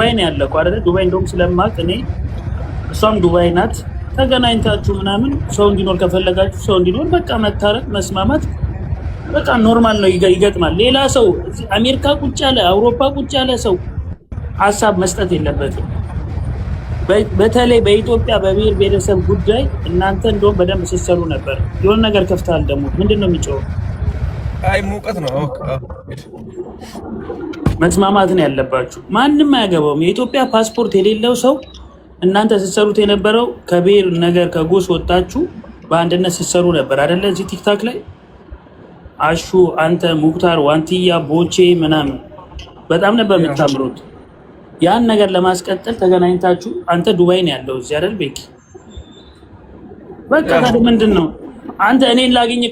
ዱባይ ነው ያለኩ አይደል? ዱባይ እንደውም ስለማቅ እኔ እሷም ዱባይ ናት። ተገናኝታችሁ ምናምን ሰው እንዲኖር ከፈለጋችሁ ሰው እንዲኖር በቃ መታረቅ መስማማት በቃ ኖርማል ነው፣ ይገጥማል። ሌላ ሰው አሜሪካ ቁጭ ያለ አውሮፓ ቁጭ ያለ ሰው ሀሳብ መስጠት የለበትም። በተለይ በኢትዮጵያ በብሔር ብሔረሰብ ጉዳይ እናንተ እንደውም በደንብ ስትሰሩ ነበር። የሆነ ነገር ከፍታል ደግሞ ምንድነው የሚጮኸው? አይ ሙቀት ነው። መስማማት ነው ያለባችሁ። ማንም አያገባውም። የኢትዮጵያ ፓስፖርት የሌለው ሰው እናንተ ስትሰሩት የነበረው ከብሔር ነገር ከጎስ ወጣችሁ በአንድነት ስትሰሩ ነበር አይደለ? እዚህ ቲክታክ ላይ አሹ፣ አንተ፣ ሙክታር፣ ዋንትያ፣ ቦቼ ምናምን በጣም ነበር የምታምሩት። ያን ነገር ለማስቀጠል ተገናኝታችሁ አንተ ዱባይ ነው ያለው እዚህ አይደል? ቤኪ በቃ ታዲያ ምንድን ነው አንተ እኔን ላገኝ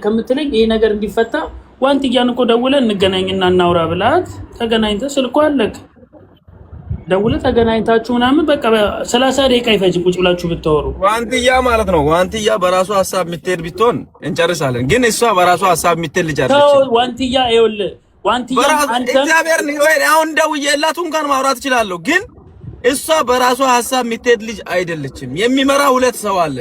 ከምትለኝ ይሄ ነገር እንዲፈታ ዋንትያን እኮ ደውለህ እንገናኝና እናውራ ብላት ተገናኝተህ ስልኳ አለክ ደውለህ ተገናኝታችሁ ምናምን በቃ 30 ደቂቃ አይፈጅም ቁጭ ብላችሁ ብታወሩ። ዋንትያ ማለት ነው። ዋንትያ በራሷ ሐሳብ የምትሄድ ቢትሆን እንጨርሳለን። ግን እሷ በራሷ ሐሳብ የምትሄድ ልጅ አይደለች። ዋንትያ ይኸውልህ ዋንትያ አንተ እግዚአብሔር ነው ወይ አሁን ደውዬላት እንኳን ማውራት እችላለሁ። ግን እሷ በራሷ ሐሳብ የምትሄድ ልጅ አይደለችም። የሚመራ ሁለት ሰው አለ።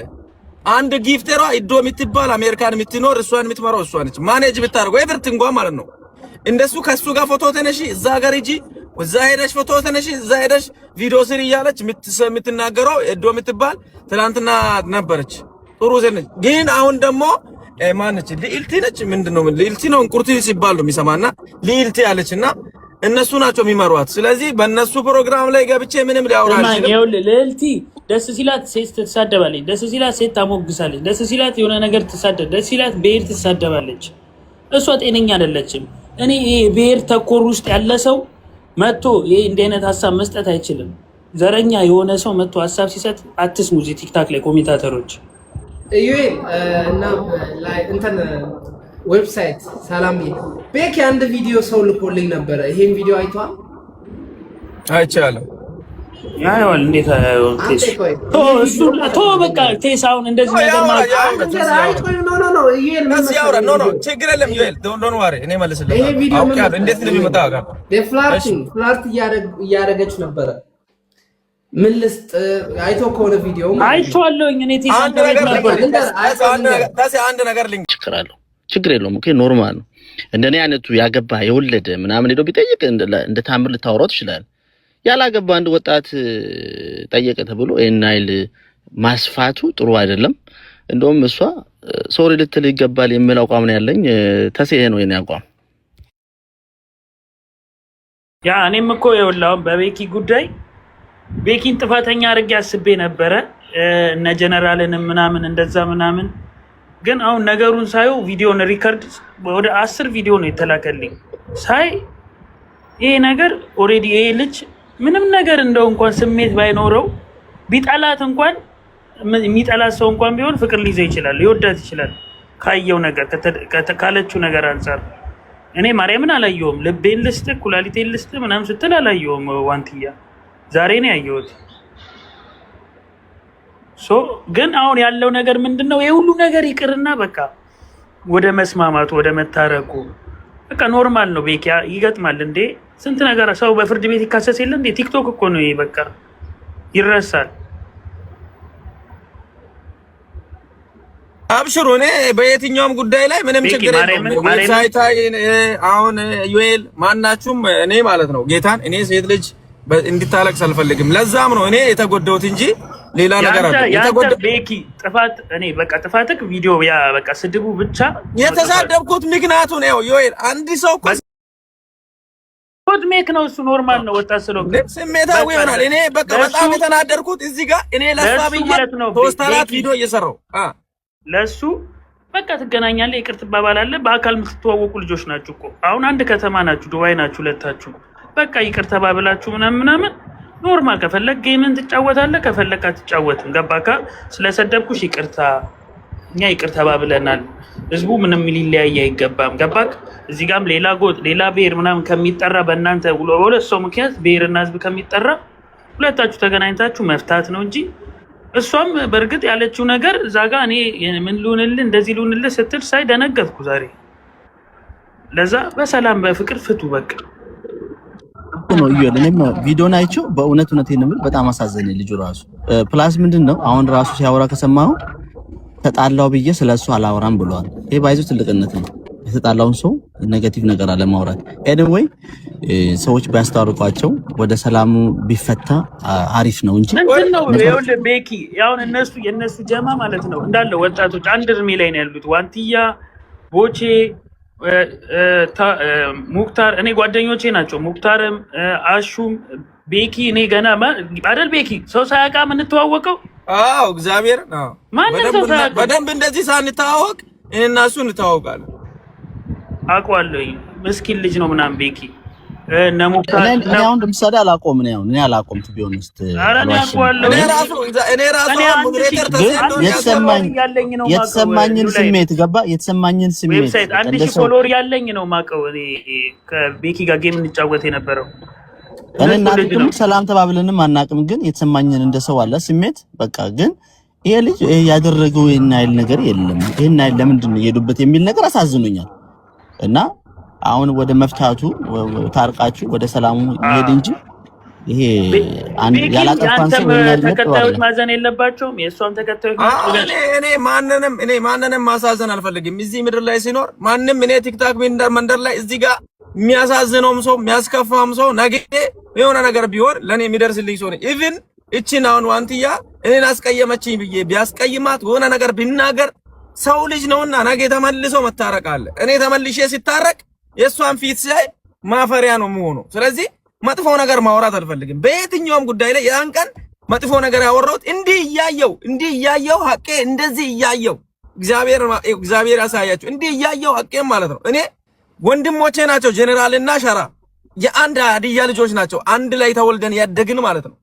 አንድ ጊፍተሯ ኢዶ የምትባል አሜሪካን የምትኖር እሷን የምትመራው እሷ ነች። ማኔጅ ብታደርገው ኤቨርቲንግ ማለት ነው። እንደሱ ከሱ ጋር ፎቶ ተነሺ፣ እዛ ጋር ሂጂ፣ እዛ ሄደሽ ፎቶ ተነሺ፣ እዛ ሄደሽ ቪዲዮ ስሪ እያለች የምትናገረው ኢዶ የምትባል ትናንትና ነበረች። ጥሩ ዘነች። ግን አሁን ደግሞ ማነች ልዕልቲ ነች። ምንድነው ልዕልቲ ነው እንቁርቲ ሲባል ነው የሚሰማና ልዕልቲ ያለችና እነሱ ናቸው የሚመሯት። ስለዚህ በእነሱ ፕሮግራም ላይ ገብቼ ምንም ሊያወራ አይችልም። ይኸውልህ ልዕልቲ ደስ ሲላት ሴት ትሳደባለች፣ ደስ ሲላት ሴት ታሞግሳለች፣ ደስ ሲላት የሆነ ነገር ትሳደብ፣ ደስ ሲላት ብሔር ትሳደባለች። እሷ ጤነኛ አይደለችም። እኔ ይሄ ብሔር ተኮር ውስጥ ያለ ሰው መጥቶ ይሄ እንዲህ አይነት ሀሳብ መስጠት አይችልም። ዘረኛ የሆነ ሰው መጥቶ ሀሳብ ሲሰጥ አትስሙ። እዚህ ቲክታክ ላይ ኮሜንታተሮች ዩኤል እና እንትን ዌብሳይት ሰላም ቤክ አንድ ቪዲዮ ሰው ልኮልኝ ነበረ። ይሄን ቪዲዮ አይቷል? አይቻለሁ። ያይዋል እንዴት ቶ በቃ ቴሳውን እንደዚህ ነገር ማለት ነው። ችግር የለም ዩኤል ዶንት ወሪ እኔ መልስልህ። አውቃለሁ እንዴት እንደሚመጣ ፍላርት እያደረገች ነበረ። ምን ልስጥ አይቶ ከሆነ ቪዲዮ አይቼዋለሁኝ እኔ ቴሳውን አንድ ነገር ልንገር። ችግር የለውም። ኦኬ ኖርማል ነው። እንደኔ አይነቱ ያገባ የወለደ ምናምን ሄዶ ቢጠይቅ እንደ ታምር ልታወራው ትችላል። ያላገባ አንድ ወጣት ጠየቀ ተብሎ ኤናይል ማስፋቱ ጥሩ አይደለም። እንደውም እሷ ሶሪ ልትል ይገባል የሚል አቋም ነው ያለኝ። ተሴ ነው የኔ አቋም። ያ እኔም እኮ ይኸውልህ በቤኪ ጉዳይ ቤኪን ጥፋተኛ አድርጌ አስቤ ነበረ እነ ጀነራልን ምናምን እንደዛ ምናምን። ግን አሁን ነገሩን ሳየው ቪዲዮን ሪከርድ ወደ 10 ቪዲዮ ነው የተላከልኝ ሳይ ይሄ ነገር ኦሬዲ ይሄ ልጅ ምንም ነገር እንደው እንኳን ስሜት ባይኖረው ቢጠላት እንኳን የሚጠላት ሰው እንኳን ቢሆን ፍቅር ሊይዘው ይችላል፣ ሊወዳት ይችላል። ካየው ነገር ካለችው ነገር አንፃር እኔ ማርያምን አላየሁም። ልቤን ልስጥ ኩላሊቴን ልስጥ ምናምን ስትል አላየሁም። ዋንትያ ዛሬ ነው ያየሁት። ግን አሁን ያለው ነገር ምንድነው? ይሄ ሁሉ ነገር ይቅርና በቃ ወደ መስማማቱ ወደ መታረቁ በቃ ኖርማል ነው። ቤኪ ይገጥማል እንዴ? ስንት ነገር ሰው በፍርድ ቤት ይካሰስ የለ እንዴ? ቲክቶክ እኮ ነው ይሄ። በቃ ይረሳል። አብሽሩ። እኔ በየትኛውም ጉዳይ ላይ ምንም ችግር የለውም። ዌብሳይት አሁን ዩኤል ማናችሁም እኔ ማለት ነው ጌታን እኔ ሴት ልጅ እንድታለቅስ አልፈልግም። ለዛም ነው እኔ የተጎዳሁት እንጂ ሌላ ነገር አይደለም። የተጎዳሁት ቤኪ ጥፋት እኔ በቃ ጥፋትክ ቪዲዮ ያ በቃ ስድቡ ብቻ የተሳደብኩት ምክንያቱ ነው። ዮኤል አንድ ሰው ኮድ ሜክ ነው እሱ ኖርማል ነው። ወጣ ስለሆነ ስሜታዊ ይሆናል። እኔ በቃ በጣም የተናደርኩት እዚህ ጋር እኔ ለሳብዬ ፖስታላት ቪዲዮ እየሰራው ለሱ በቃ ትገናኛለህ፣ ይቅር ትባባላለህ። በአካል የምትተዋወቁ ልጆች ናችሁ እኮ አሁን አንድ ከተማ ናችሁ፣ ዱባይ ናችሁ ሁለታችሁ። በቃ ይቅር ተባብላችሁ ምናምን ኖርማል። ከፈለክ ጌምን ትጫወታለህ፣ ከፈለክ አትጫወትም። ገባካ? ስለሰደብኩሽ ይቅርታ፣ እኛ ይቅር ተባብለናል። ህዝቡ ምንም ሊለያይ አይገባም። ገባክ? እዚህ ጋርም ሌላ ጎጥ ሌላ ብሔር ምናምን ከሚጠራ በእናንተ በሁለት ሰው ምክንያት ብሔርና ህዝብ ከሚጠራ ሁለታችሁ ተገናኝታችሁ መፍታት ነው እንጂ እሷም በእርግጥ ያለችው ነገር እዛ ጋ እኔ ምን ልሁንልህ እንደዚህ ልሁንልህ ስትል ሳይ ደነገጥኩ ዛሬ። ለዛ በሰላም በፍቅር ፍቱ በቃ። ነው እዩ እኔም ቪዲዮን አይቼው በእውነት የምል በጣም አሳዘነኝ ልጁ ራሱ ፕላስ ምንድነው አሁን ራሱ ሲያወራ ከሰማው ተጣላው ብዬ ስለሱ አላወራም ብሏል። ይሄ ባይዙ ትልቅነት ነው። የተጣላውን ሰው ኔጌቲቭ ነገር አለ ማውራት። ኤኒዌይ ሰዎች ቢያስታርቋቸው ወደ ሰላሙ ቢፈታ አሪፍ ነው እንጂ ነው ይኸውልህ ቤኪ ያውን እነሱ የነሱ ጀማ ማለት ነው እንዳለ ወጣቶች አንድ እድሜ ላይ ነው ያሉት። ዋንቲያ ቦቼ ሙክታር እኔ ጓደኞቼ ናቸው። ሙክታርም አሹም ቤኪ እኔ ገና አይደል ቤኪ ሰው ሳያውቃ ምን ተዋወቀው? አዎ እግዚአብሔር ነው። በደንብ እንደዚህ ሳንተዋወቅ እኔና እሱ እንተዋወቃለን። አውቀዋለሁ ምስኪን ልጅ ነው ምናምን ቤኪ ነሙክታር እኔ አሁን ለምሳሌ አላቆም ነው እኔ አላቆም ቱ ቢሆንስ እኔ ራሱ ሞዴሬተር ተሰጥቶ የተሰማኝን ስሜት ገባ የተሰማኝን ስሜት ዌብሳይት 1000 ፎሎወር ያለኝ ነው ማቀው እኔ ከቤኪ ጋር ጌም እንጫወት የነበረው እኔና ደግሞ ሰላም ተባብለንም አናቅም ግን የተሰማኝን እንደሰው አለ ስሜት በቃ ግን ይሄ ልጅ ያደረገው የናይል ነገር የለም ይሄን አይል ለምንድን ነው የሄዱበት የሚል ነገር አሳዝኖኛል እና አሁን ወደ መፍታቱ ታርቃችሁ ወደ ሰላሙ ይሄድ እንጂ ይሄ አንድ ያላጠፋን ሰው ነው ተከታዮች ማዘን የለባቸውም የሷን ተከታዮች እኔ ማንንም ማሳዘን አልፈልግም እዚህ ምድር ላይ ሲኖር ማንንም እኔ ቲክታክ መንደር ላይ እዚህ ጋር የሚያሳዝነውም ሰው የሚያስከፋም ሰው ነገ የሆነ ነገር ቢሆን ለኔ የሚደርስልኝ ሰው ነው ኢቭን እቺን አሁን ዋንቲያ እኔን አስቀየመችኝ ብዬ ቢያስቀይማት የሆነ ነገር ቢናገር ሰው ልጅ ነውና ነገ ተመልሶ መታረቅ አለ እኔ ተመልሼ ሲታረቅ የሷን ፊት ሳይ ማፈሪያ ነው የሚሆነው ስለዚህ መጥፎ ነገር ማውራት አልፈልግም በየትኛውም ጉዳይ ላይ ያን ቀን መጥፎ ነገር ያወራሁት እንዲህ እያየው ሐቄ እንደዚህ እያየው እግዚአብሔር ያሳያችሁ እንዲህ እያየው ሐቄ ማለት ነው እኔ ወንድሞቼ ናቸው ጄኔራልና ሸራ የአንድ ሀዲያ ልጆች ናቸው አንድ ላይ ተወልደን ያደግን ማለት ነው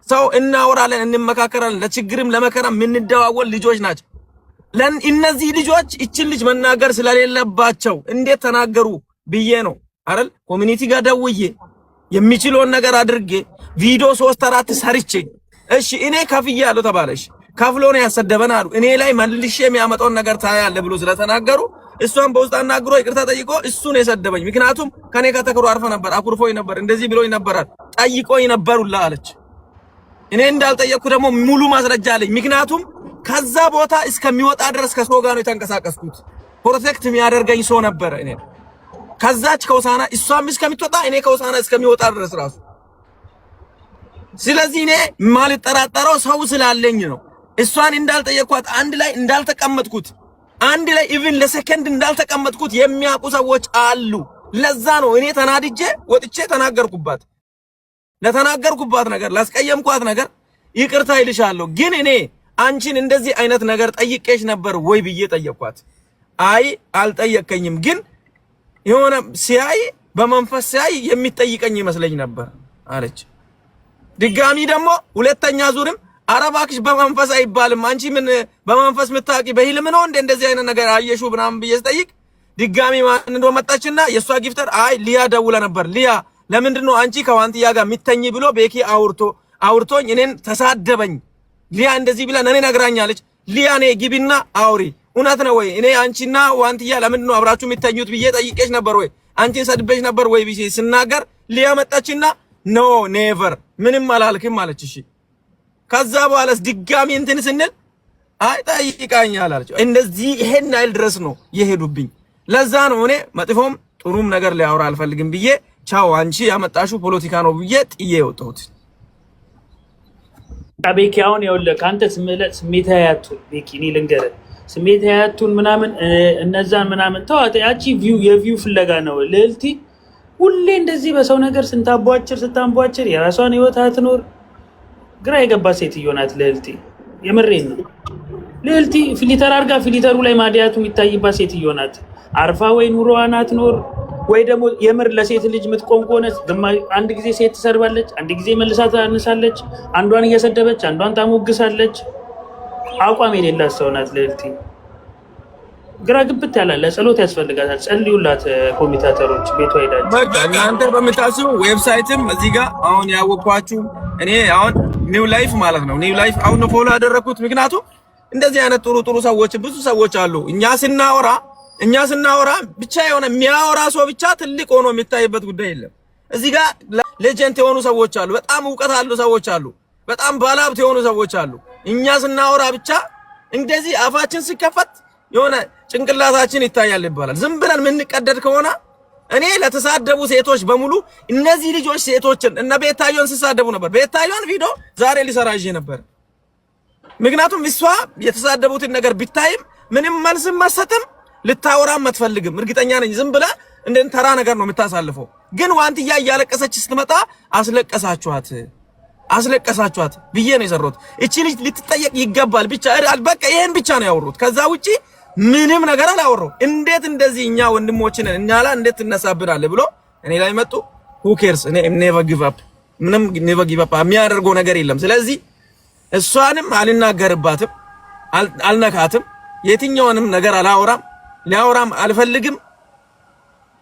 ሰው እናወራለን እንመካከራለን ለችግርም ለመከራም የምንደዋወል ልጆች ናቸው እነዚህ ልጆች እቺን ልጅ መናገር ስለሌለባቸው እንዴት ተናገሩ ብዬ ነው አይደል ኮሚኒቲ ጋር ደውዬ የሚችለውን ነገር አድርጌ ቪዲዮ 3-4 ሰርቼ እሺ እኔ ከፍያለሁ ተባለሽ ከፍሎ ነው ያሰደበን አሉ እኔ ላይ መልሼ የሚያመጣውን ነገር ታያለ ብሎ ስለተናገሩ እሷን በውስጥ አናግሮ ይቅርታ ጠይቆ እሱ ነው የሰደበኝ ምክንያቱም ከኔ ጋር ተከሮ አርፈ ነበር አኩርፎኝ ነበር እንደዚህ ብሎኝ ነበር ጠይቆኝ ነበሩላ አለች እኔ እንዳልጠየቅኩ ደግሞ ሙሉ ማስረጃ አለኝ ምክንያቱም ከዛ ቦታ እስከሚወጣ ድረስ ከሰው ጋር ነው የተንቀሳቀስኩት ፕሮቴክት የሚያደርገኝ ሰው ነበር እኔ ከዛች ከውሳና እሷም እስከምትወጣ እኔ ከውሳና እስከሚወጣ ድረስ ራሱ ስለዚህ እኔ ማልጠራጠረው ሰው ስላለኝ ነው እሷን እንዳልጠየቅኳት አንድ ላይ እንዳልተቀመጥኩት አንድ ላይ ኢቭን ለሰከንድ እንዳልተቀመጥኩት የሚያውቁ ሰዎች አሉ ለዛ ነው እኔ ተናድጄ ወጥቼ ተናገርኩባት ለተናገርኩባት ነገር ላስቀየምኳት ነገር ይቅርታ ይልሻለሁ ግን እኔ አንቺን እንደዚህ አይነት ነገር ጠይቄሽ ነበር ወይ ብዬ ጠየቅኳት አይ አልጠየቀኝም ግን የሆነ ሲያይ በመንፈስ ሲያይ የሚጠይቀኝ ይመስለኝ ነበር አለች ድጋሚ ደግሞ ሁለተኛ ዙርም አረባክሽ በመንፈስ አይባልም አንቺ ምን በመንፈስ ምታቂ በህልም ነው እንደዚህ አይነት ነገር አየሹ ብናም ብዬ ስጠይቅ ድጋሚ ማን እንደመጣችና የሷ ጊፍተር አይ ሊያ ደውላ ነበር ሊያ ለምንድነው አንቺ ከዋንቲያ ጋር ሚተኝ ብሎ ቤኪ አውርቶኝ እኔን ተሳደበኝ ሊያ እንደዚህ ብላ እኔ ነግራኛለች ሊያ ኔ ግቢና አውሪ እውነት ነው ወይ እኔ አንቺና ዋንቲያ ለምንድነው አብራችሁ የሚተኙት ብዬ ጠይቄሽ ነበር ወይ አንቺን ሰድበሽ ነበር ወይ ብዬ ስናገር ሊያ መጣችና ኖ ኔቨር ምንም አላልክም አለች እሺ ከዛ በኋላስ ድጋሚ እንትን ስንል አይ ጠይቃኛል አለች እንደዚህ ይሄን አይል ድረስ ነው የሄዱብኝ ለዛ ነው እኔ መጥፎም ጥሩም ነገር ሊያወራ አልፈልግም ብዬ ቻው አንቺ ያመጣሹ ፖለቲካ ነው ብዬ ጥዬ ወጣሁት ቤኪ አሁን ይኸውልህ ካንተ ስሜት ያያቱን ቤኪ እኔ ልንገርህ ስሜት ያያቱን ምናምን እነዛን ምናምን ተዋት ያቺ የቪው ፍለጋ ነው ልልቲ ሁሌ እንደዚህ በሰው ነገር ስታንቧጭር የራሷን ህይወት አትኖር ግራ የገባ ሴትዮ ናት ልልቲ የምሬን ነው ልልቲ ፊልተር አርጋ ፊልተሩ ላይ ማዲያቱ የሚታይባት ሴትዮ ናት አርፋ ወይ ኑሮዋን አትኖር ወይ ደግሞ የምር ለሴት ልጅ ምትቆም ከሆነ አንድ ጊዜ ሴት ትሰርባለች አንድ ጊዜ መልሳ ታነሳለች አንዷን እየሰደበች አንዷን ታሞግሳለች አቋም የሌላት ሰው ናት ልልቲ ግራ ግብት ያለ ለጸሎት ያስፈልጋታል ጸልዩላት ኮሚታተሮች ቤቷ ሄዳችሁ በቃ እናንተ በመታሰቡ ዌብሳይትም እዚህ ጋር አሁን ያወቅኳችሁ እኔ አሁን ኒው ላይፍ ማለት ነው ኒው ላይፍ አሁን ፎሎ ያደረኩት ምክንያቱም እንደዚህ አይነት ጥሩ ሰዎች ብዙ ሰዎች አሉ እኛ ስናወራ ብቻ የሆነ የሚያወራ ሰው ብቻ ትልቅ ሆኖ የሚታይበት ጉዳይ የለም እዚህ ጋር ሌጀንድ የሆኑ ሰዎች አሉ፣ በጣም እውቀት አሉ ሰዎች አሉ፣ በጣም ባለሀብት የሆኑ ሰዎች አሉ። እኛ ስናወራ ብቻ እንደዚህ አፋችን ሲከፈት የሆነ ጭንቅላታችን ይታያል ይባላል። ዝም ብለን የምንቀደድ ከሆነ እኔ ለተሳደቡ ሴቶች በሙሉ እነዚህ ልጆች ሴቶችን እነ ቤታዮን ሲሳደቡ ነበር። ቤታዮን ቪዲዮ ዛሬ ሊሰራ ይዤ ነበር። ምክንያቱም እሷ የተሳደቡትን ነገር ቢታይም ምንም መልስም መሰጥም ልታወራም አትፈልግም። እርግጠኛ ነኝ ዝም ብላ እንደ ተራ ነገር ነው የምታሳልፈው። ግን ዋንትያ እያለቀሰች ስትመጣ አስለቀሳችኋት ብዬ ነው የሰራሁት። እቺ ልጅ ልትጠየቅ ይገባል ብቻ በቃ ይሄን ብቻ ነው ያወሩት። ከዛ ውጪ ምንም ነገር አላወራው። እንዴት እንደዚህ እኛ ወንድሞችን እኛ ላይ እንዴት ትነሳብናለህ ብሎ እኔ ላይ መጡ። who cares እኔ never give up ምንም never give up የሚያደርገው ነገር የለም። ስለዚህ እሷንም አልናገርባትም፣ አልነካትም፣ የትኛውንም ነገር አላወራም፣ ሊያወራም አልፈልግም።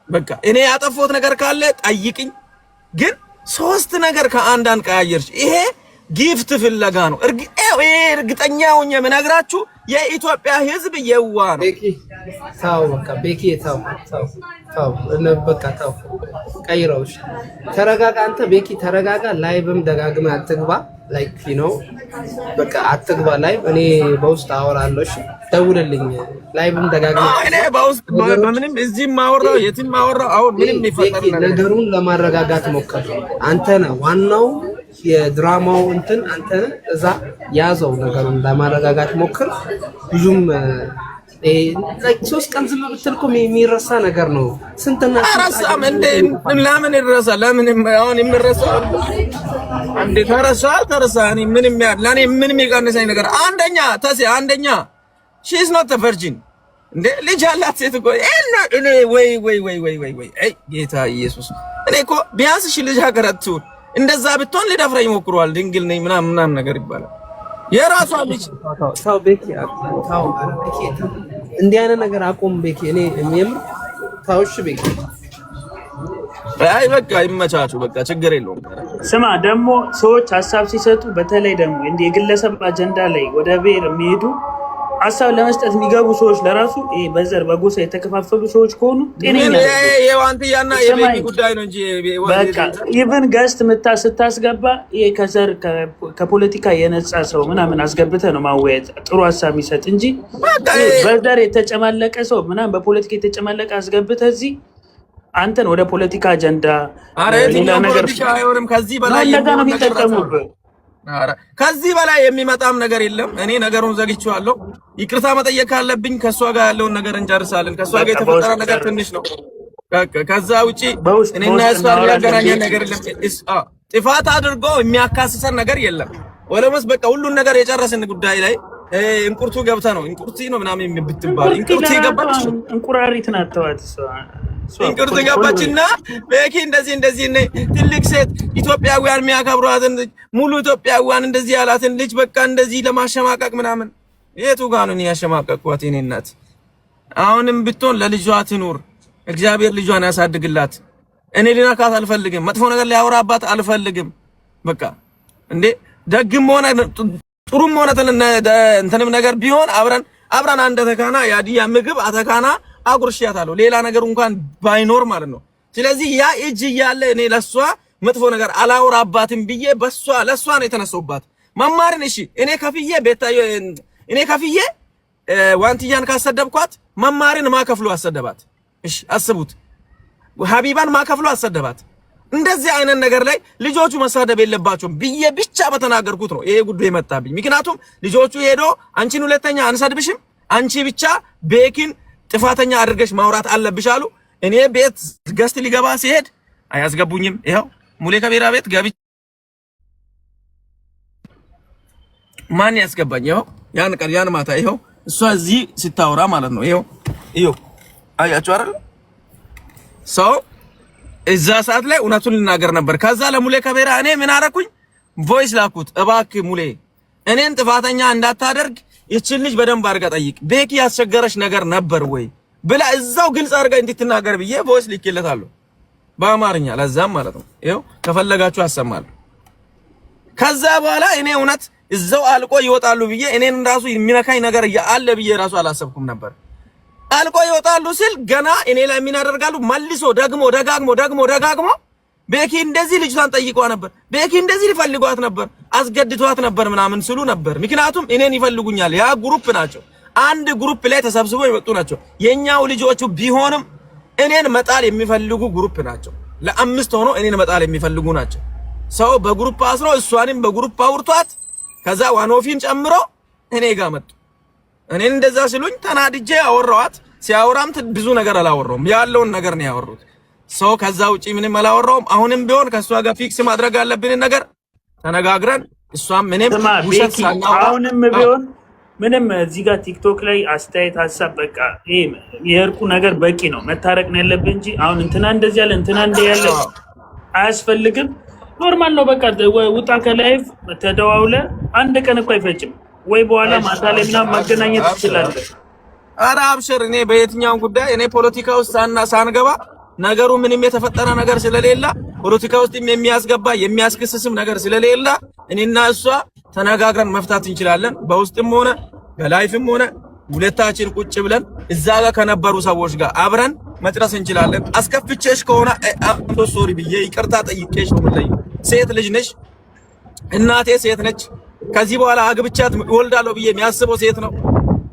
በቃ እኔ ያጠፋሁት ነገር ካለ ጠይቅኝ። ግን ሶስት ነገር ከአንድ አንቀያየርሽ ይሄ ጊፍት ፍለጋ ነው። እርግጠኛ ሆኜ የምነግራችሁ የኢትዮጵያ ሕዝብ የዋ ነው። ቤኪ ታው በቃ ቤኪ ታው በቃ ታው ቀይረውሽ። ተረጋጋ አንተ ቤኪ ተረጋጋ። ላይቭም ደጋግመ አትግባ። ላይክ ዩ ኖ በቃ አትግባ ላይቭ። እኔ በውስጥ አወራለሁ። እሺ ደውልልኝ። ላይቭም ደጋግመ እኔ በውስጥ በምንም እዚህም ማወራው የትም ማወራው አሁን ምንም ይፈጠር ነገሩን ለማረጋጋት ሞከር። አንተ ነህ ዋናው የድራማው እንትን አንተ እዛ ያዘው ነገሩን ለማረጋጋት ሞክር። ብዙም ላይክ 3 ቀን ዝም ብትል እኮ የሚረሳ ነገር ነው። ስንትና አራሳም እንደ ለምን ይረሳ? ለምን አሁን የሚረሳ አንዴ ተረሳ። እኔ ምንም ለኔ ምንም የቀነሰኝ ነገር አንደኛ she is not a virgin እንደ ልጅ አላት ሴት እኮ እኔ ወይ አይ ጌታ ኢየሱስ እኔ እኮ ቢያንስ እሺ ልጅ ሀገራት እንደዛ ብትሆን ሊደፍረኝ ሞክሯል። ድንግል ነኝ ምናምን ነገር ይባላል። የራሷ ልጅ ታው ቤኪ ታው ቤኪ እንዲህ አይነት ነገር አቆም ቤኪ። እኔ የምር ታውሽ ቤኪ አይ በቃ ይመቻቹ፣ በቃ ችግር የለውም። ስማ ደግሞ ሰዎች ሀሳብ ሲሰጡ በተለይ ደግሞ እንደ የግለሰብ አጀንዳ ላይ ወደ ብሔር የሚሄዱ ሀሳብ ለመስጠት የሚገቡ ሰዎች ለራሱ ይሄ በዘር በጎሳ የተከፋፈሉ ሰዎች ከሆኑ ጤነኛ የዋንትያና የቤኪ ጉዳይ ነው እንጂ በቃ ኢቭን ገስት ስታስገባ ይሄ ከዘር ከፖለቲካ የነጻ ሰው ምናምን አስገብተህ ነው ማወያየት ጥሩ ሀሳብ የሚሰጥ እንጂ በዘር የተጨማለቀ ሰው ምናምን በፖለቲካ የተጨማለቀ አስገብተህ እዚህ አንተን ወደ ፖለቲካ አጀንዳ ሌላ ነገር አይሆንም። ከዚህ በላይ ነው የሚጠቀሙብህ። ከዚህ በላይ የሚመጣም ነገር የለም። እኔ ነገሩን ዘግቼዋለሁ። ይቅርታ መጠየቅ ካለብኝ ከሷ ጋር ያለውን ነገር እንጨርሳለን። ከሷ ጋር የተፈጠረ ነገር ትንሽ ነው። ከዛ ውጪ እኔና እሷ የሚያገናኘን ነገር የለም። ጥፋት አድርጎ የሚያካስሰን ነገር የለም። ወለመስ በቃ ሁሉን ነገር የጨረስን ጉዳይ ላይ እንቁርቱ ገብታ ነው እንቁርቲ ነው ምናምን የምትባል እንቁርቲ ገባች እንቁራሪት ናት። ተዋት እንቁርቲ ገባችና ቤኪ እንደዚህ ትልቅ ሴት ኢትዮጵያውያን የሚያከብሯትን ሙሉ ኢትዮጵያውያን እንደዚህ ያላትን ልጅ በቃ እንደዚህ ለማሸማቀቅ ምናምን የቱ ጋር ነው ያሸማቀቅኳት? የኔ እናት አሁንም ብትሆን ለልጇ ትኑር። እግዚአብሔር ልጇን ያሳድግላት። እኔ ልነካት አልፈልግም። መጥፎ ነገር ሊያወራባት አልፈልግም። በቃ እንዴ ደግም ሆነ ጥሩም ሆነ እንትንም ነገር ቢሆን አብረን አንድ ተካና ያዲያ ምግብ አተካና አጉርሻታለሁ። ሌላ ነገር እንኳን ባይኖር ማለት ነው። ስለዚህ ያ እጅ እያለ እኔ ለሷ መጥፎ ነገር አላወራባትም ብዬ ለሷ ነው የተነሳውባት መማርን። እሺ እኔ ከፍዬ ዋንትያን ካሰደብኳት መማርን ማከፍሉ አሰደባት። እሺ አስቡት፣ ሀቢባን ማከፍሉ አሰደባት። እንደዚህ አይነት ነገር ላይ ልጆቹ መሳደብ የለባቸውም ብዬ ብቻ በተናገርኩት ነው ይሄ ጉዳይ የመጣብኝ። ምክንያቱም ልጆቹ ሄዶ አንቺን ሁለተኛ አንሰድብሽም፣ አንቺ ብቻ ቤኪን ጥፋተኛ አድርገሽ ማውራት አለብሽ አሉ። እኔ ቤት ገስት ሊገባ ሲሄድ አያስገቡኝም። ይሄው ሙሌ ከቤራ ቤት ገቢ ማን ያስገባኝ? ይሄው ያን ቀን ያን ማታ ይሄው እሷ እዚህ ስታወራ ማለት ነው። ይሄው አያችሁ አይደል? ሰው እዛ ሰዓት ላይ እውነቱን ልናገር ነበር። ከዛ ለሙሌ ከቤራ እኔ ምን አደረኩኝ? ቮይስ ላኩት። እባክህ ሙሌ እኔን ጥፋተኛ እንዳታደርግ ይችን ልጅ በደንብ አድርጋ ጠይቅ፣ ቤኪ ያስቸገረሽ ነገር ነበር ወይ ብላ እዛው ግልጽ አድርጋ እንድትናገር ብዬ ቮይስ ልኬለታለሁ በአማርኛ ለዛም ማለት ነው። ይሄው ከፈለጋችሁ አሰማለሁ። ከዛ በኋላ እኔ እውነት እዛው አልቆ ይወጣሉ ብዬ እኔን ራሱ የሚነካኝ ነገር አለ ብዬ ራሱ አላሰብኩም ነበር። አልቆ ይወጣሉ ስል ገና እኔ ላይ ምን ያደርጋሉ? መልሶ ደግሞ ደጋግሞ ቤኪ እንደዚህ ልጅቷን ጠይቋ ነበር፣ ቤኪ እንደዚህ ሊፈልጓት ነበር፣ አስገድቷት ነበር ምናምን ስሉ ነበር። ምክንያቱም እኔን ይፈልጉኛል። ያ ግሩፕ ናቸው፣ አንድ ግሩፕ ላይ ተሰብስበው የመጡ ናቸው። የኛው ልጆቹ ቢሆንም እኔን መጣል የሚፈልጉ ግሩፕ ናቸው። ለአምስት ሆኖ እኔን መጣል የሚፈልጉ ናቸው። ሰው በግሩፕ አስሮ እሷንም በግሩፕ አውርቷት ከዛ ዋኖፊን ጨምሮ እኔ ጋር መጡ። እኔን እንደዛ ሲሉኝ ተናድጄ አወራኋት። ሲያወራም ብዙ ነገር አላወራውም፣ ያለውን ነገር ነው ያወሩት። ሰው ከዛ ውጪ ምንም አላወራውም። አሁንም ቢሆን ከሷ ጋር ፊክስ ማድረግ ያለብን ነገር ተነጋግረን እሷም ምንም ውሸት ሳናወራ አሁንም ቢሆን ምንም እዚህ ጋር ቲክቶክ ላይ አስተያየት ሀሳብ በቃ ይሄ የእርቁ ነገር በቂ ነው። መታረቅ ነው ያለብን እንጂ አሁን እንትና እንደዚህ ያለ እንትና እንደ ያለ አያስፈልግም። ኖርማል ነው በቃ ውጣ ከላይፍ ተደዋውለ አንድ ቀን እኮ አይፈጅም ወይ በኋላ ማታ ላይ ምናምን ማገናኘት ትችላለህ። ኧረ አብሽር። እኔ በየትኛው ጉዳይ እኔ ፖለቲካ ውስጥ ሳንገባ ነገሩ ምንም የተፈጠረ ነገር ስለሌለ ፖለቲካ ውስጥ የሚያስገባ የሚያስከስስም ነገር ስለሌለ እኔና እሷ ተነጋግረን መፍታት እንችላለን። በውስጥም ሆነ በላይፍም ሆነ ሁለታችን ቁጭ ብለን እዛ ጋር ከነበሩ ሰዎች ጋር አብረን መጨረስ እንችላለን። አስከፍቼሽ ከሆነ ሶሪ ብዬ ይቅርታ ጠይቄሽ ነው የምለየው። ሴት ልጅ ነሽ፣ እናቴ ሴት ነች። ከዚህ በኋላ አግብቻት እወልዳለሁ ብዬ የሚያስበው ሴት ነው።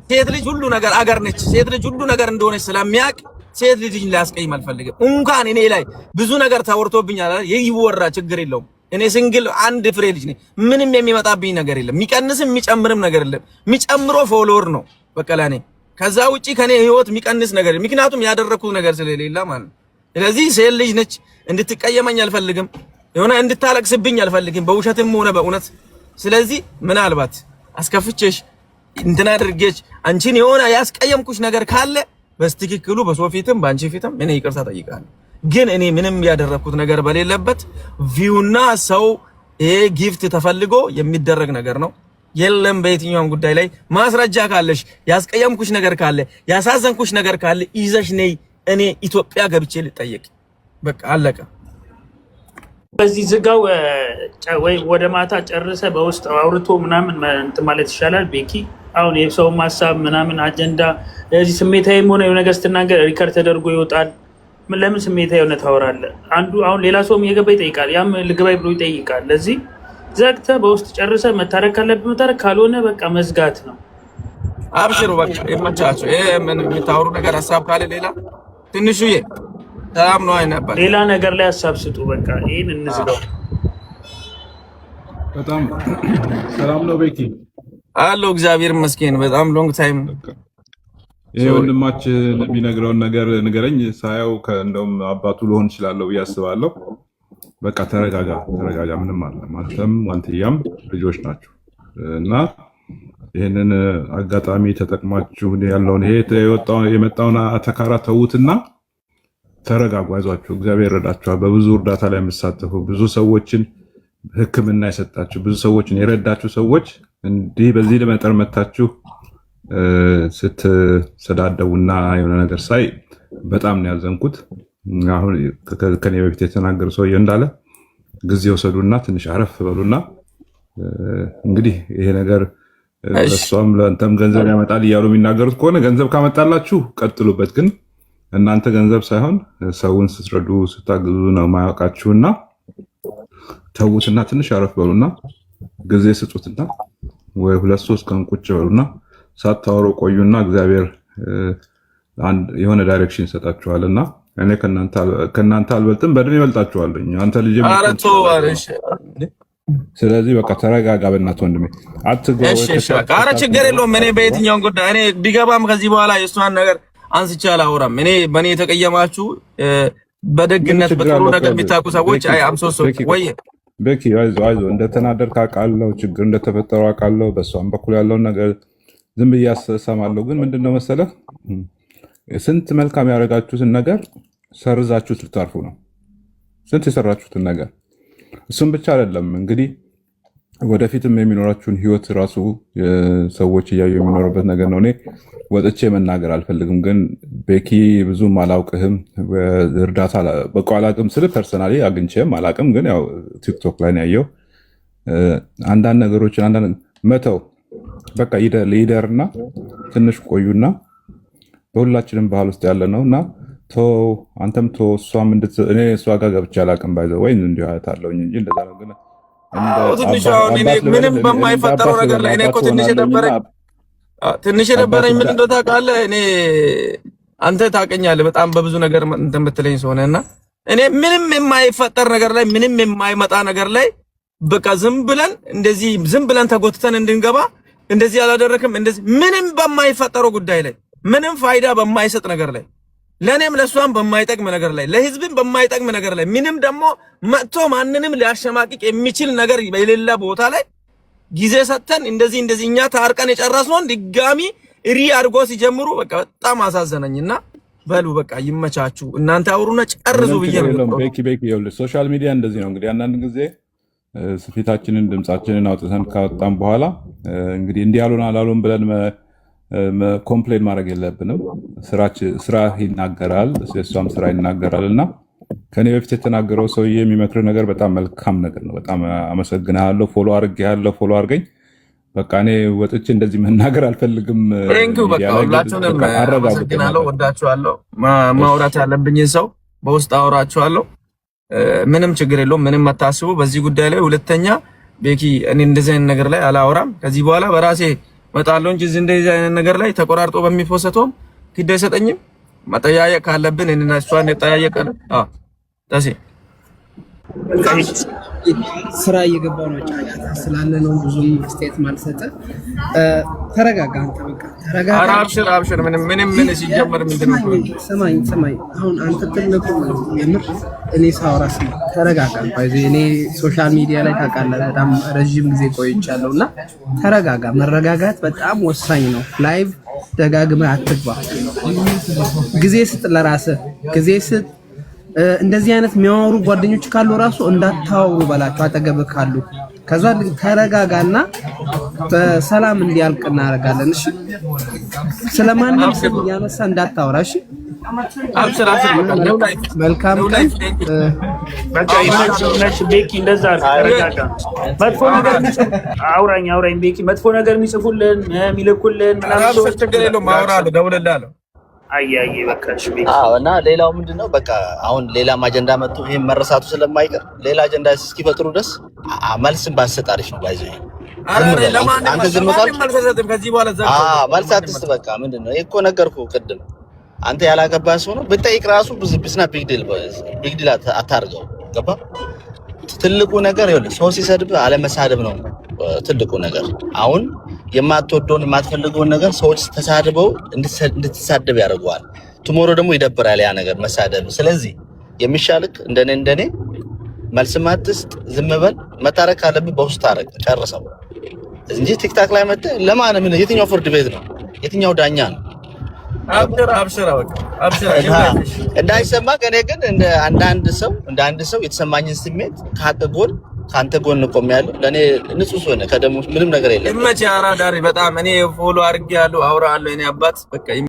ሴት ልጅ ሁሉ ነገር አገር ነች። ሴት ልጅ ሁሉ ነገር እንደሆነች ስለሚያውቅ ሴት ልጅ ላያስቀይም አልፈልግም። እንኳን እኔ ላይ ብዙ ነገር ተወርቶብኛል አይደል? ይወራ ችግር የለውም። እኔ ሲንግል አንድ ፍሬ ልጅ ነኝ። ምንም የሚመጣብኝ ነገር የለም። የሚቀንስም የሚጨምርም ነገር የለም። የሚጨምረው ፎሎወር ነው በቃ ለኔ። ከዛ ውጪ ከኔ ህይወት የሚቀንስ ነገር ምክንያቱም ያደረኩት ነገር ስለሌላ ማለት ነው። ስለዚህ ሴት ልጅ ነች፣ እንድትቀየመኝ አልፈልግም። የሆነ እንድታለቅስብኝ አልፈልግም፣ በውሸትም ሆነ በእውነት። ስለዚህ ምናልባት አስከፍቼሽ እንትና አድርጌሽ አንቺን የሆነ ያስቀየምኩሽ ነገር ካለ በስትክክሉ በሶፊትም በአንቺ ፊትም እኔ ይቅርታ ጠይቃለሁ። ግን እኔ ምንም ያደረኩት ነገር በሌለበት ቪውና ሰው ይሄ ጊፍት ተፈልጎ የሚደረግ ነገር ነው የለም። በየትኛውም ጉዳይ ላይ ማስረጃ ካለሽ ያስቀየምኩሽ ነገር ካለ ያሳዘንኩሽ ነገር ካለ ይዘሽ ነይ፣ እኔ ኢትዮጵያ ገብቼ ልጠየቅ። በቃ አለቀ። በዚህ ዝጋው ወይ ወደ ማታ ጨርሰ በውስጥ አውርቶ ምናምን እንትን ማለት ይሻላል። ቤኪ አሁን የሰው ሀሳብ ምናምን አጀንዳ እዚህ ስሜታዊ ሆነ የሆነ ነገር ስትናገር ሪከርድ ተደርጎ ይወጣል። ለምን ስሜታዊ ሆነ ታወራለህ? አንዱ አሁን ሌላ ሰውም እየገባ ይጠይቃል፣ ያም ልግባይ ብሎ ይጠይቃል። ለዚህ ዘግተህ በውስጥ ጨርሰህ መታረቅ ካለብህ መታረቅ፣ ካልሆነ በቃ መዝጋት ነው። አብሽሩ በቃ ይመቻችሁ። ይሄ ምን የምታወሩ ነገር ሀሳብ ካለ ሌላ ትንሹዬ ሰላም ነው አይነበር ሌላ ነገር ላይ ሀሳብ ስጡ። በቃ ይሄን እንዝጋው። በጣም ሰላም ነው ቤኪ አሎ። እግዚአብሔር ይመስገን። በጣም ሎንግ ታይም። ይሄ ወንድማችን የሚነግረውን ነገር ንገረኝ። ሳያው እንደውም አባቱ ልሆን እችላለሁ ብዬ አስባለሁ። በቃ ተረጋጋ፣ ተረጋጋ። ምንም አለ አንተም ዋንትያም ልጆች ናቸው እና ይህንን አጋጣሚ ተጠቅማችሁ ያለውን ይሄ የመጣውን አተካራ ተዉትና ተረጋጉ። አይዟችሁ፣ እግዚአብሔር ይረዳችኋል። በብዙ እርዳታ ላይ የምትሳተፉ ብዙ ሰዎችን ሕክምና የሰጣችሁ ብዙ ሰዎችን የረዳችሁ ሰዎች እንዲህ በዚህ ለመጠር መታችሁ ስትሰዳደቡና የሆነ ነገር ሳይ በጣም ነው ያዘንኩት። አሁን ከኔ በፊት የተናገሩ ሰውዬ እንዳለ ጊዜ ወሰዱና ትንሽ አረፍ በሉና እንግዲህ ይሄ ነገር ለሷም ለአንተም ገንዘብ ያመጣል እያሉ የሚናገሩት ከሆነ ገንዘብ ካመጣላችሁ ቀጥሉበት። ግን እናንተ ገንዘብ ሳይሆን ሰውን ስትረዱ ስታግዙ ነው ማያውቃችሁና ተዉትና ትንሽ አረፍ በሉና ጊዜ ስጡትና ወይ 2-3 ቀን ቁጭ በሉና ሳታወሩ ቆዩና እግዚአብሔር የሆነ ዳይሬክሽን ይሰጣችኋልና እኔ ከናንተ አልበልጥም፣ በእድሜ ይበልጣችኋለሁ። አንተ ልጅ ስለዚህ በቃ ተረጋጋ። በእናትህ ወንድሜ አትገባው። ኧረ ችግር የለውም። እኔ በየትኛውም ጉዳይ እኔ ቢገባም ከዚህ በኋላ የእሷን ነገር አንስቼ አላወራም። እኔ በእኔ የተቀየማችሁ በደግነት በጥሩ ነገር የሚታቁ ሰዎች አይ አምሶሶ ወይ ቤኪ አይዞህ እንደተናደድክ አውቃለሁ፣ ችግር እንደተፈጠረ አውቃለሁ። በእሷም በኩል ያለውን ነገር ዝም ብዬ እሰማለሁ። ግን ምንድነው መሰለህ ስንት መልካም ያደረጋችሁትን ነገር ሰርዛችሁት ልታርፉ ነው። ስንት የሰራችሁትን ነገር እሱም ብቻ አይደለም እንግዲህ ወደፊትም የሚኖራችሁን ህይወት ራሱ ሰዎች እያዩ የሚኖርበት ነገር ነው። እኔ ወጥቼ መናገር አልፈልግም፣ ግን ቤኪ ብዙም አላውቅህም። እርዳታ በቃ አላውቅም ስል ፐርሰናሊ አግኝቼም አላውቅም፣ ግን ያው ቲክቶክ ላይ ነው ያየው። አንዳንድ ነገሮችን መተው በቃ ሊደርና ትንሽ ቆዩና በሁላችንም ባህል ውስጥ ያለ ነው እና አንተም እሷም እኔ እሷ ጋር ገብቼ አላውቅም። ባይዘው ወይ እንዲሁ አያታለሁኝ እንጂ እንደዛ ነው። ግን ትንሽ ምንም በማይፈጠረው ነገር ላይ እኔ እኮ ትንሽ የነበረኝ ምን እንደው ታውቃለህ፣ እኔ አንተ ታውቀኛለህ በጣም በብዙ ነገር እንትን የምትለኝ ሰሆነ እና እኔ ምንም የማይፈጠር ነገር ላይ ምንም የማይመጣ ነገር ላይ በቃ ዝም ብለን ተጎትተን እንድንገባ እንደዚህ አላደረክም እንደዚህ ምንም በማይፈጠረው ጉዳይ ላይ ምንም ፋይዳ በማይሰጥ ነገር ላይ ለኔም ለሷም በማይጠቅም ነገር ላይ ለህዝብም በማይጠቅም ነገር ላይ ምንም ደግሞ መጥቶ ማንንም ሊያሸማቅቅ የሚችል ነገር የሌላ ቦታ ላይ ጊዜ ሰጥተን እንደዚህ እኛ ታርቀን የጨረስነውን ድጋሚ እሪ አድርጎ ሲጀምሩ በቃ በጣም አሳዘነኝና በሉ በቃ ይመቻችሁ እናንተ አውሩና ጨርሱ ብዬ ነው። ቤኪ ይኸውልህ ሶሻል ሚዲያ እንደዚህ ነው እንግዲህ አንዳንድ ጊዜ ስፊታችንን ድምጻችንን አውጥተን ካወጣን በኋላ እንግዲህ እንዲህ ያሉን አላሉን ብለን ኮምፕሌን ማድረግ የለብንም። ስራ ይናገራል፣ እሷም ስራ ይናገራል እና ከኔ በፊት የተናገረው ሰውዬ የሚመክር ነገር በጣም መልካም ነገር ነው። በጣም አመሰግናለሁ። ፎሎ አድርገኝ። በቃ እኔ ወጥቼ እንደዚህ መናገር አልፈልግም። ቴንኪው በቃ ሁላችሁንም አመሰግናለሁ፣ ወዳችኋለሁ። ማውራት ያለብኝ ሰው በውስጥ አወራችኋለሁ። ምንም ችግር የለውም። ምንም አታስቡ በዚህ ጉዳይ ላይ። ሁለተኛ ቤኪ እኔ እንደዚህ አይነት ነገር ላይ አላወራም ከዚህ በኋላ በራሴ መጣለው እንጂ እንደዚህ አይነት ነገር ላይ ተቆራርጦ በሚፎሰተውም ግድ አይሰጠኝም። መጠያየቅ ካለብን እና እሷን እንጠያየቃለን። ታሲ ስራ እየገባው ነው ጫጫታ ስላለ ነው ብዙም ስቴት ማልሰጠ። ተረጋጋ አንተ በቃ ተረጋጋ። አብሽር ምንም ሲጀመር ምንድነው? ሰማኝ አሁን አንተ ትልቁ የምር እኔ ሳወራስ ነው። ተረጋጋ። እኔ ሶሻል ሚዲያ ላይ ታውቃለህ በጣም ረጅም ጊዜ ቆይቻለሁና ተረጋጋ። መረጋጋት በጣም ወሳኝ ነው። ላይቭ ደጋግመህ አትግባ። ጊዜ ስጥ ለራስህ ጊዜ ስጥ። እንደዚህ አይነት የሚያወሩ ጓደኞች ካሉ ራሱ እንዳታወሩ በላቸው አጠገብህ ካሉ። ከዛ ተረጋጋና በሰላም እንዲያልቅ እናደርጋለን። እሺ ስለማንም ስም እያነሳ እንዳታወራ። እሺ መልካም ቀን። በቃ ይመችሽ ቤኪ። እንደዛ ተረጋጋ። መጥፎ ነገር አውራኝ ቤኪ። መጥፎ ነገር የሚጽፉልን የሚልኩልን ምናምን ችግር የለውም አወራለሁ፣ እደውልልሃለሁ። አያዬ በቃሽ ቤኪ። እና ሌላው ምንድነው በቃ አሁን ሌላም አጀንዳ መጥቶ ይሄን መረሳቱ ስለማይቀር ሌላ አጀንዳ እስኪፈጥሩ ድረስ መልስም ባሰጥ አሪፍ ነው። ባይዘው አንተ ዝም ካልክ መልስ አትስጥ። በቃ ምንድነው እኮ ነገርኩህ ቅድም። አንተ ያላገባህ ሰው ነው ብጠይቅ ራሱ ብስና ቢግ ዲል አታርገው። ገባ? ትልቁ ነገር ይኸውልህ ሰው ሲሰድብ አለመሳደብ ነው ትልቁ ነገር። አሁን የማትወደውን የማትፈልገውን ነገር ሰዎች ተሳድበው እንድትሳደብ ያደርገዋል። ቱሞሮ ደግሞ ይደብራል ያ ነገር መሳደብ። ስለዚህ የሚሻልክ እንደኔ መልስም አትስጥ፣ ዝም በል። መታረቅ ካለብህ በውስጥ ታረቅ፣ ጨርሰው እንጂ ቲክታክ ላይ መጥተህ ለማንም የትኛው ፍርድ ቤት ነው? የትኛው ዳኛ ነው? አብሽራ እንዳይሰማ። እኔ ግን እንደ አንድ ሰው የተሰማኝን ስሜት ከአንተ ጎን ቆሜያለሁ። ለኔ ንጹህ ሰው ነህ፣ ከደሙ ምንም ነገር የለም። ይመችህ አራዳሪ። በጣም እኔ ፎሎ አድርጌያለሁ፣ አውራለሁ። እኔ አባት በቃ